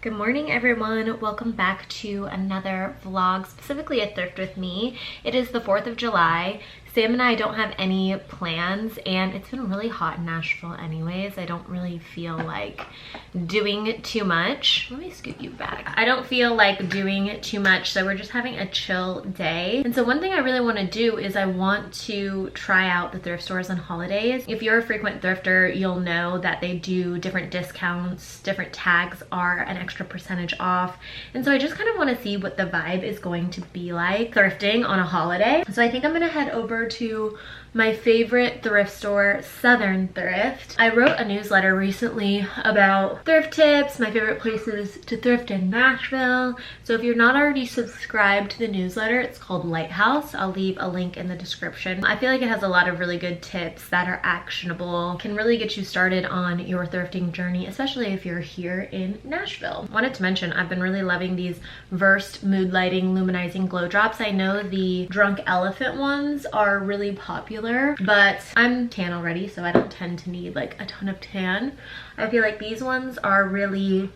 Good morning everyone, welcome back to another vlog, specifically a thrift with me. It is the 4th of July. Sam and I don't have any plans and it's been really hot in Nashville anyways. I don't really feel like doing too much. Let me scoot you back. I don't feel like doing too much, so we're just having a chill day. And so one thing I really want to do is I want to try out the thrift stores on holidays. If you're a frequent thrifter, you'll know that they do different discounts, different tags are an extra percentage off. And so I just kind of want to see what the vibe is going to be like thrifting on a holiday. So I think I'm gonna head over to my favorite thrift store, Southern Thrift. I wrote a newsletter recently about thrift tips, my favorite places to thrift in Nashville. So if you're not already subscribed to the newsletter, it's called Lighthouse. I'll leave a link in the description. I feel like it has a lot of really good tips that are actionable, can really get you started on your thrifting journey, especially if you're here in Nashville. Wanted to mention, I've been really loving these Versed Mood Lighting Luminizing Glow Drops. I know the Drunk Elephant ones are really popular, but I'm tan already, so I don't tend to need like a ton of tan. I feel like these ones are really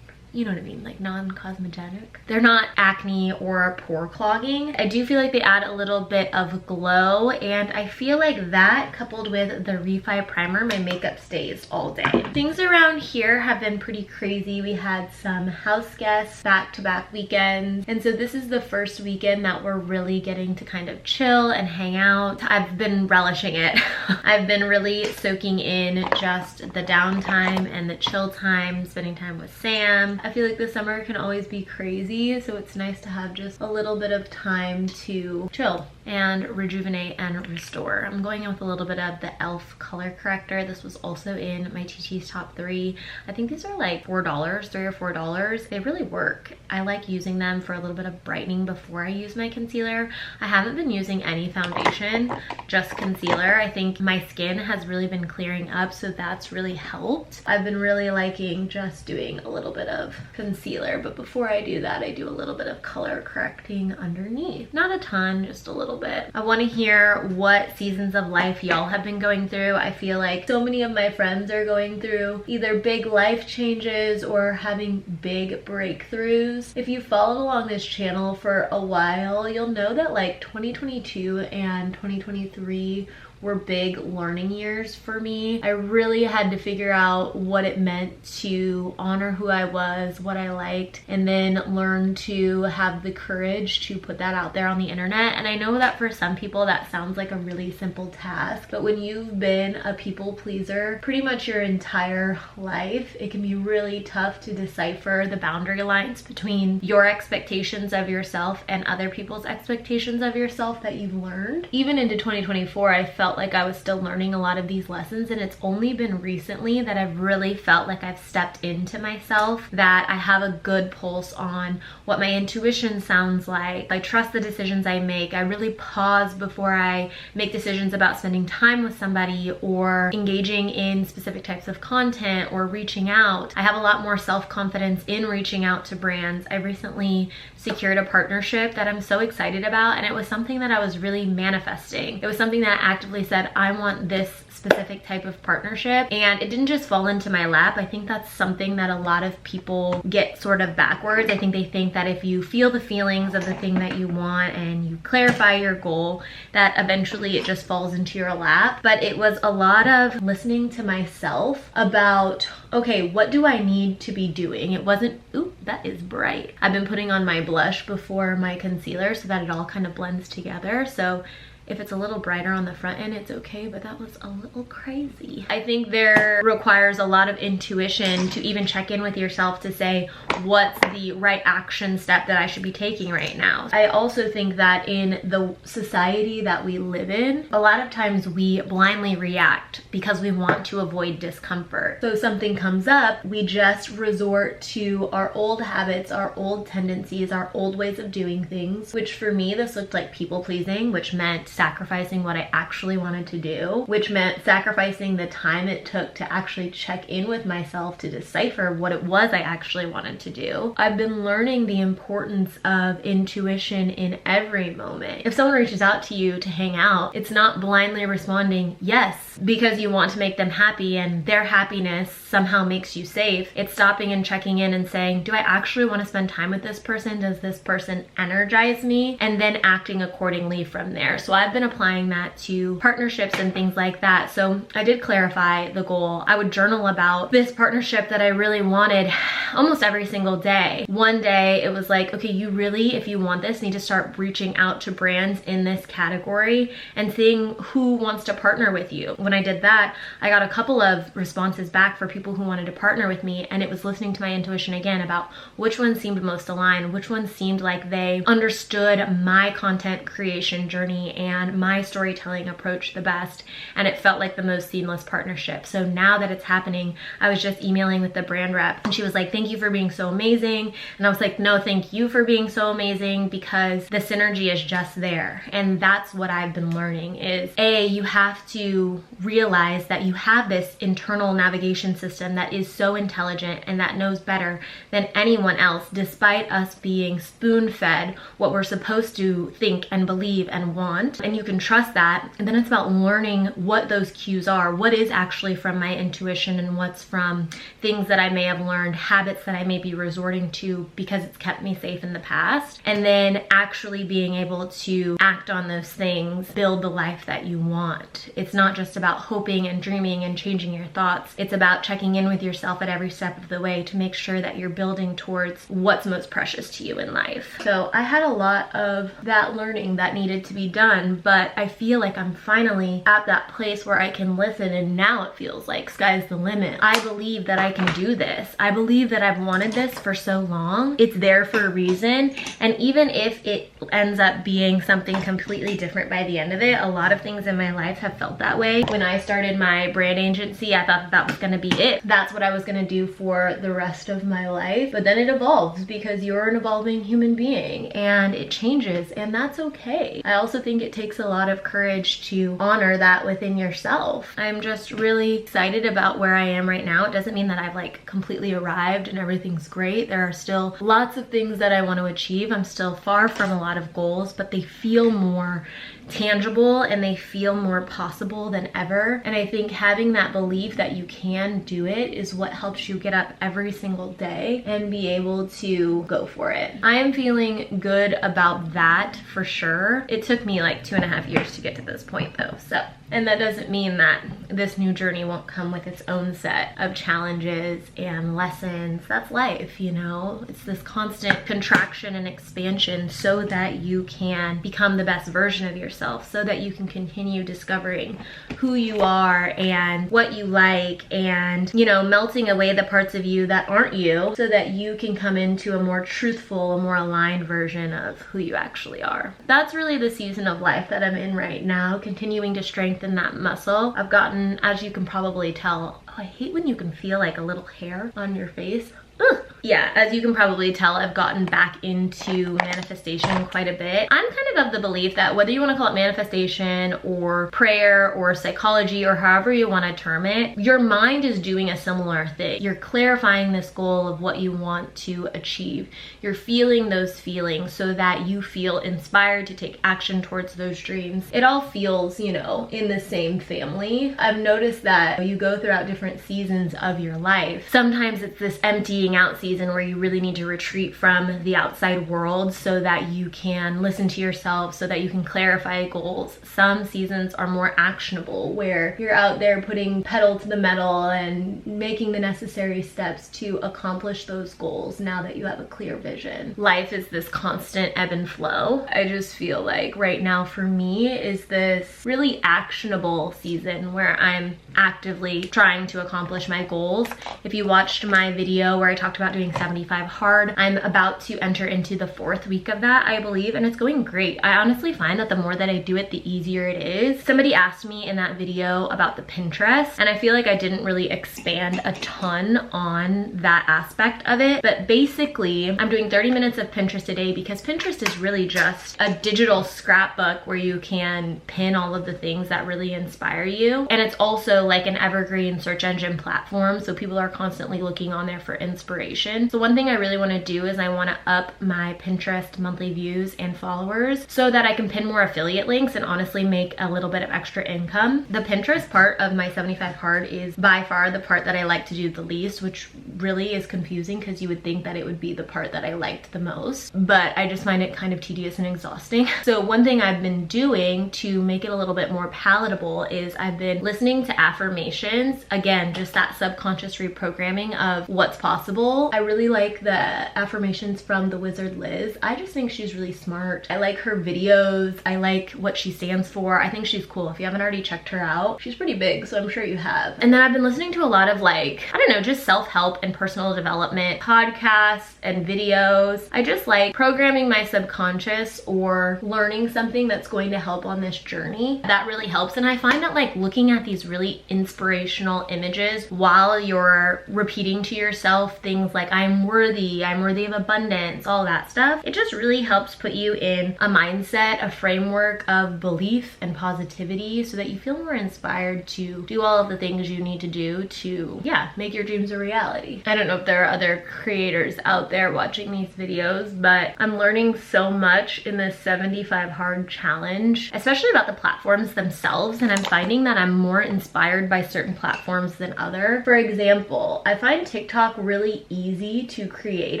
you know what I mean, like non-cosmogenic. They're not acne or pore clogging. I do feel like they add a little bit of glow, and I feel like that coupled with the Refy primer, my makeup stays all day. Things around here have been pretty crazy. We had some house guests back-to-back weekends, and so this is the first weekend that we're really getting to kind of chill and hang out. I've been relishing it. I've been really soaking in just the downtime and the chill time, spending time with Sam. I feel like the summer can always be crazy, so it's nice to have just a little bit of time to chill and rejuvenate and restore. I'm going in with a little bit of the E.L.F color corrector. This was also in my TT's top 3. I think these are like $4, $3 or $4. They really work. I like using them for a little bit of brightening before I use my concealer. I haven't been using any foundation, just concealer. I think my skin has really been clearing up, so that's really helped. I've been really liking just doing a little bit of concealer, but before I do that, I do a little bit of color correcting underneath. Not a ton, just a little bit. I want to hear what seasons of life y'all have been going through. I feel like so many of my friends are going through either big life changes or having big breakthroughs. If you followed along this channel for a while, you'll know that like 2022 and 2023 were big learning years for me. I really had to figure out what it meant to honor who I was, what I liked, and then learn to have the courage to put that out there on the internet. And I know that for some people that sounds like a really simple task, but when you've been a people pleaser pretty much your entire life, it can be really tough to decipher the boundary lines between your expectations of yourself and other people's expectations of yourself that you've learned. Even into 2024, I felt like I was still learning a lot of these lessons, and it's only been recently that I've really felt like I've stepped into myself, that I have a good pulse on what my intuition sounds like. I trust the decisions I make. I really pause before I make decisions about spending time with somebody or engaging in specific types of content or reaching out. I have a lot more self-confidence in reaching out to brands. I recently secured a partnership that I'm so excited about, and it was something that I was really manifesting. It was something that actively said, I want this specific type of partnership, and it didn't just fall into my lap. I think that's something that a lot of people get sort of backwards. I think they think that if you feel the feelings of the thing that you want and you clarify your goal, that eventually it just falls into your lap. But it was a lot of listening to myself about, okay, what do I need to be doing? It wasn't, ooh, that is bright. I've been putting on my blush before my concealer so that it all kind of blends together. So if it's a little brighter on the front end, it's okay, but that was a little crazy. I think there requires a lot of intuition to even check in with yourself to say, what's the right action step that I should be taking right now? I also think that in the society that we live in, a lot of times we blindly react because we want to avoid discomfort. So if something comes up, we just resort to our old habits, our old tendencies, our old ways of doing things, which for me, this looked like people pleasing, which meant sacrificing what I actually wanted to do, which meant sacrificing the time it took to actually check in with myself to decipher what it was I actually wanted to do. I've been learning the importance of intuition in every moment. If someone reaches out to you to hang out, it's not blindly responding yes because you want to make them happy and their happiness somehow makes you safe. It's stopping and checking in and saying, do I actually want to spend time with this person? Does this person energize me? And then acting accordingly from there. So I've been applying that to partnerships and things like that. So I did clarify the goal. I would journal about this partnership that I really wanted almost every single day. One day it was like, okay, you really, if you want this, need to start reaching out to brands in this category and seeing who wants to partner with you. When I did that, I got a couple of responses back for people who wanted to partner with me, and it was listening to my intuition again about which one seemed most aligned, which one seemed like they understood my content creation journey and my storytelling approach the best, and it felt like the most seamless partnership. So now that it's happening, I was just emailing with the brand rep and she was like, thank you for being so amazing. And I was like, no, thank you for being so amazing, because the synergy is just there. And that's what I've been learning is you have to realize that you have this internal navigation system that is so intelligent and that knows better than anyone else, despite us being spoon-fed what we're supposed to think and believe and want. And you can trust that. And then it's about learning what those cues are, what is actually from my intuition and what's from things that I may have learned, habits that I may be resorting to because it's kept me safe in the past. And then actually being able to act on those things, build the life that you want. It's not just about hoping and dreaming and changing your thoughts. It's about checking in with yourself at every step of the way to make sure that you're building towards what's most precious to you in life. So I had a lot of that learning that needed to be done, but I feel like I'm finally at that place where I can listen, and now it feels like sky's the limit. I believe that I can do this. I believe that I've wanted this for so long. It's there for a reason, and even if it ends up being something completely different by the end of it, a lot of things in my life have felt that way. When I started my brand agency, I thought that that was gonna be it. That's what I was gonna do for the rest of my life, but then it evolves because you're an evolving human being and it changes, and that's okay. I also think it takes a lot of courage to honor that within yourself. I'm just really excited about where I am right now. It doesn't mean that I've like completely arrived and everything's great. There are still lots of things that I want to achieve. I'm still far from a lot of goals, but they feel more tangible and they feel more possible than ever. And I think having that belief that you can do it is what helps you get up every single day and be able to go for it. I am feeling good about that for sure. It took me like 2.5 years to get to this point though, so. And that doesn't mean that this new journey won't come with its own set of challenges and lessons. That's life, you know? It's this constant contraction and expansion so that you can become the best version of yourself, so that you can continue discovering who you are and what you like, and, you know, melting away the parts of you that aren't you so that you can come into a more truthful, a more aligned version of who you actually are. That's really the season of life that I'm in right now, continuing to strengthen that muscle. I've gotten, as you can probably tell, I hate when you can feel like a little hair on your face. Ugh. Yeah, as you can probably tell, I've gotten back into manifestation quite a bit. I'm kind of the belief that whether you want to call it manifestation or prayer or psychology or however you want to term it, your mind is doing a similar thing. You're clarifying this goal of what you want to achieve. You're feeling those feelings so that you feel inspired to take action towards those dreams. It all feels, you know, in the same family. I've noticed that you go throughout different seasons of your life. Sometimes it's this emptying out season where you really need to retreat from the outside world so that you can listen to yourself, so that you can clarify goals. Some seasons are more actionable, where you're out there putting pedal to the metal and making the necessary steps to accomplish those goals now that you have a clear vision. Life is this constant ebb and flow. I just feel like right now for me is this really actionable season where I'm actively trying to accomplish my goals. If you watched my video where I talked about doing 75 hard. I'm about to enter into the 4th week of that, I believe, and it's going great. I honestly find that the more that I do it, the easier it is. Somebody asked me in that video about the Pinterest, and I feel like I didn't really expand a ton on that aspect of it, but basically I'm doing 30 minutes of Pinterest a day because Pinterest is really just a digital scrapbook where you can pin all of the things that really inspire you, and it's also like an evergreen search engine platform, so people are constantly looking on there for inspiration. So one thing I really want to do is I want to up my Pinterest monthly views and followers so that I can pin more affiliate links and honestly make a little bit of extra income. The Pinterest part of my 75 hard is by far the part that I like to do the least, which really is confusing because you would think that it would be the part that I liked the most, but I just find it kind of tedious and exhausting. So one thing I've been doing to make it a little bit more palatable is I've been listening to affirmations. Again, just that subconscious reprogramming of what's possible. I really like the affirmations from the Wizard Liz. I just think she's really smart. I like her videos. I like what she stands for. I think she's cool. If you haven't already checked her out, she's pretty big, so I'm sure you have. And then I've been listening to a lot of like, I don't know, just self-help and personal development podcasts and videos. I just like programming my subconscious or learning something that's going to help on this journey. That really helps. And I find that like looking at these really inspirational images while you're repeating to yourself things like I'm worthy of abundance, all that stuff, it just really helps put you in a mindset, a framework of belief and positivity so that you feel more inspired to do all of the things you need to do to, yeah, make your dreams a reality. I don't know if there are other creators out there watching these videos, but I'm learning so much in this 75 hard challenge, especially about the platforms themselves, and I'm finding that I'm more inspired by certain platforms than other. For example, I find TikTok really easy to create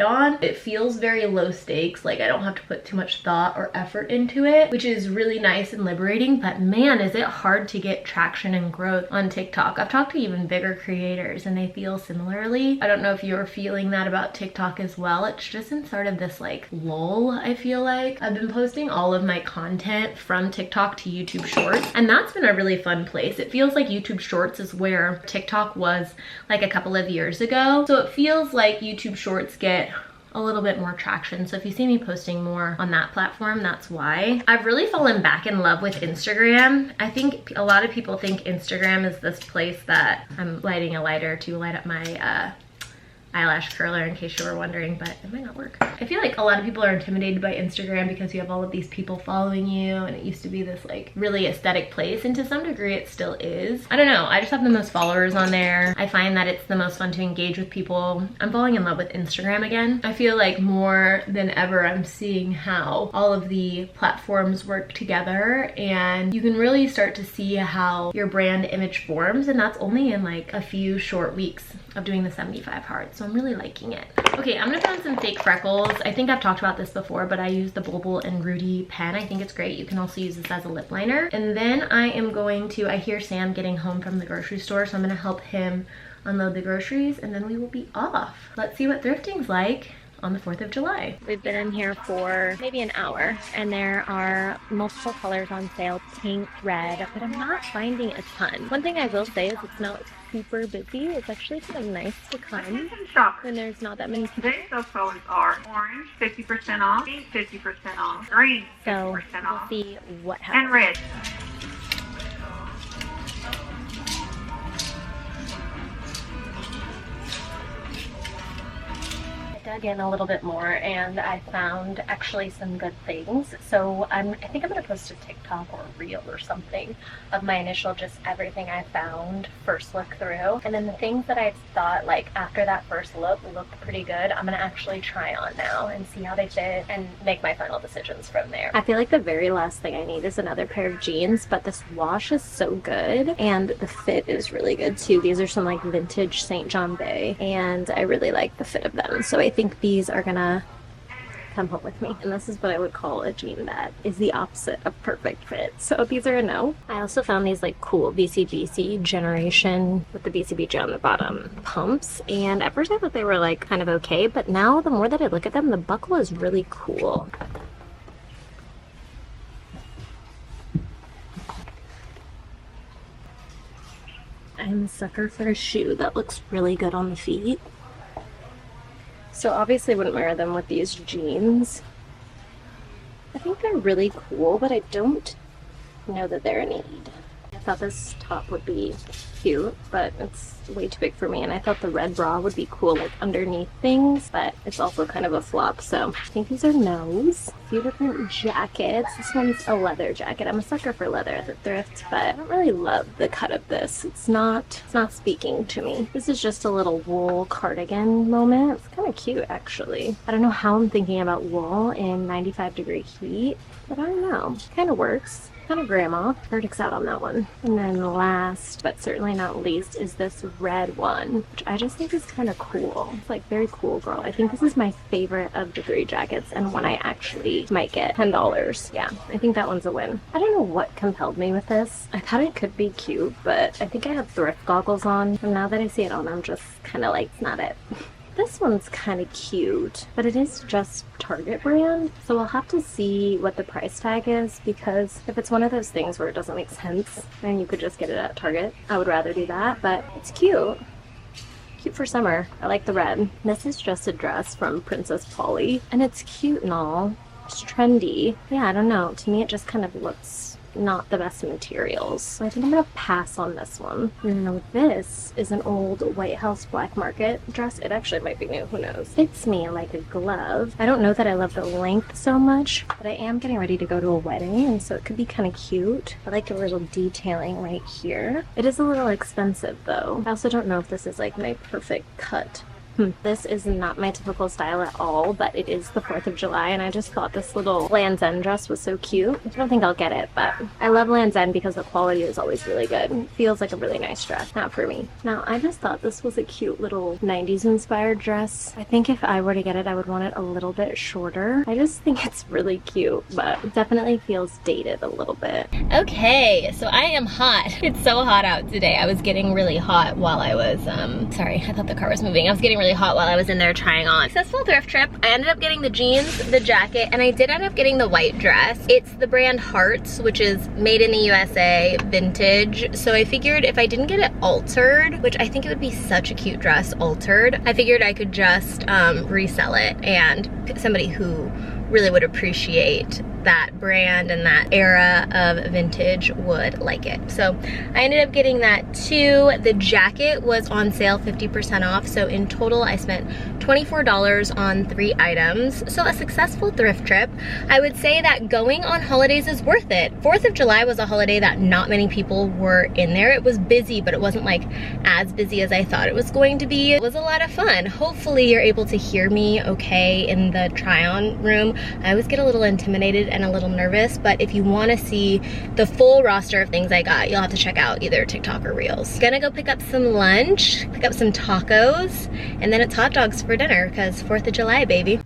on. It feels very low stakes, like I don't have to put too much thought or effort into it, which is really nice and liberating, but man, is it hard to get traction and growth on TikTok. I've talked to even bigger creators and they feel similarly. I don't know if you're feeling that about TikTok as well. It's just in sort of this like lull, I feel like. I've been posting all of my content from TikTok to YouTube Shorts, and that's been a really fun place. It feels like YouTube Shorts is where TikTok was like a couple of years ago. So it feels like YouTube Shorts get a little bit more traction. So if you see me posting more on that platform, that's why. I've really fallen back in love with Instagram. I think a lot of people think Instagram is this place that I'm lighting a lighter to light up my eyelash curler, in case you were wondering, but it might not work. I feel like a lot of people are intimidated by Instagram because you have all of these people following you, and it used to be this like really aesthetic place, and to some degree it still is. I don't know, I just have the most followers on there. I find that it's the most fun to engage with people. I'm falling in love with Instagram again. I feel like more than ever I'm seeing how all of the platforms work together, and you can really start to see how your brand image forms, and that's only in like a few short weeks of doing the 75 hard. So I'm really liking it. Okay, I'm gonna put on some fake freckles. I think I've talked about this before, but I use the Bulbul and Rudy pen. I think it's great. You can also use this as a lip liner. And then I am going to, I hear Sam getting home from the grocery store, so I'm gonna help him unload the groceries, and then we will be off. Let's see what thrifting's like on the 4th of July. We've been in here for maybe an hour, and there are multiple colors on sale, pink, red, but I'm not finding a ton. One thing I will say is it's not super busy. It's actually kind of nice to come when there's not that many people. Those colors are orange, 50% off, pink, 50% off, green, 50% So off, we'll see what happens. and red. Dug in a little bit more, and I found actually some good things. So I think I'm gonna post a TikTok or a reel or something of my initial just everything I found first look through, and then the things that I thought like after that first look looked pretty good, I'm gonna actually try on now and see how they fit and make my final decisions from there. I feel like the very last thing I need is another pair of jeans, but this wash is so good and the fit is really good too. These are some like vintage St. John Bay, and I really like the fit of them, so I think these are gonna come home with me. And this is what I would call a jean that is the opposite of perfect fit, so these are a no. I also found these like cool BCBC generation with the BCBG on the bottom pumps, and at first I thought they were like kind of okay, but now the more that I look at them, the buckle is really cool. I'm a sucker for a shoe that looks really good on the feet. So obviously I wouldn't wear them with these jeans. I think they're really cool, but I don't know that they're a need. I thought this top would be cute, but it's way too big for me, and I thought the red bra would be cool like underneath things, but it's also kind of a flop, so I think these are no's. A few different jackets. This one's a leather jacket. I'm a sucker for leather at the thrift, but I don't really love the cut of this. It's not speaking to me. This is just a little wool cardigan moment. It's kind of cute actually. I don't know how I'm thinking about wool in 95-degree heat, but I don't know. Kind of works. Kind of grandma. Verdict's out on that one. And then last, but certainly not least, is this red one, which I just think is kind of cool. It's like very cool, girl. I think this is my favorite of the 3 jackets and one I actually might get. $10. Yeah, I think that one's a win. I don't know what compelled me with this. I thought it could be cute, but I think I have thrift goggles on, and now that I see it on, I'm just kind of like, it's not it. This one's kind of cute, but it is just Target brand, so we'll have to see what the price tag is, because if it's one of those things where it doesn't make sense and you could just get it at Target, I would rather do that, but it's cute. Cute for summer. I like the red. This is just a dress from Princess Polly, and it's cute and all. It's trendy. Yeah, I don't know. To me, it just kind of looks not the best materials. So I think I'm gonna pass on this one. Now this is an old White House Black Market dress. It actually might be new, who knows. Fits me like a glove. I don't know that I love the length so much, but I am getting ready to go to a wedding, and so it could be kind of cute. I like a little detailing right here. It is a little expensive though. I also don't know if this is like my perfect cut. This is not my typical style at all, but it is the 4th of July, and I just thought this little Land's End dress was so cute. I don't think I'll get it, but I love Land's End because the quality is always really good. It feels like a really nice dress. Not for me. Now, I just thought this was a cute little 90s inspired dress. I think if I were to get it, I would want it a little bit shorter. I just think it's really cute, but it definitely feels dated a little bit. Okay, so I am hot. It's so hot out today. I was getting really hot while I was, sorry, I thought the car was moving. I was getting really hot while I was in there trying on. Successful thrift trip. I ended up getting the jeans, the jacket, and I did end up getting the white dress. It's the brand Hearts, which is made in the USA, vintage. So I figured if I didn't get it altered, which I think it would be such a cute dress altered, I figured I could just resell it, and somebody who really would appreciate that brand and that era of vintage would like it. So I ended up getting that too. The jacket was on sale 50% off, so in total I spent $24 on 3 items. So a successful thrift trip. I would say that going on holidays is worth it. 4th of July was a holiday that not many people were in there. It was busy, but it wasn't like as busy as I thought it was going to be. It was a lot of fun. Hopefully you're able to hear me okay in the try-on room. I always get a little intimidated and a little nervous, but if you want to see the full roster of things I got, you'll have to check out either TikTok or Reels. Gonna go pick up some lunch, pick up some tacos, and then it's hot dogs for dinner because 4th of July, baby.